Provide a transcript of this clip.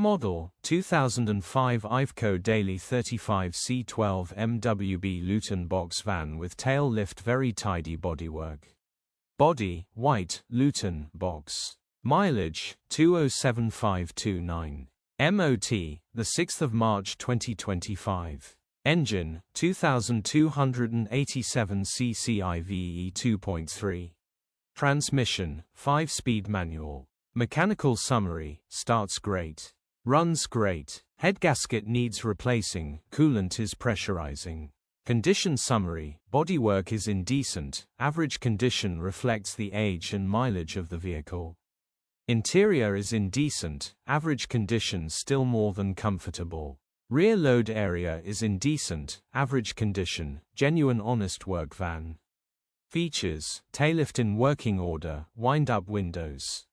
Model, 2005 Iveco Daily 35c12 Mwb Luton box van with tail lift, very tidy bodywork. Body, white, Luton, box. Mileage, 207529. MOT, the 6th of March 2025. Engine, 2287 cc IVE 2.3. Transmission, 5-speed manual. Mechanical summary, starts great. Runs great. Headgasket needs replacing, coolant is pressurising. Condition summary, bodywork is indecent, average condition reflects the age and mileage of the vehicle. Interior is indecent, average condition still more than comfortable. Rear load area is indecent, average condition, genuine honest work van. Features, tailift in working order, wind-up windows.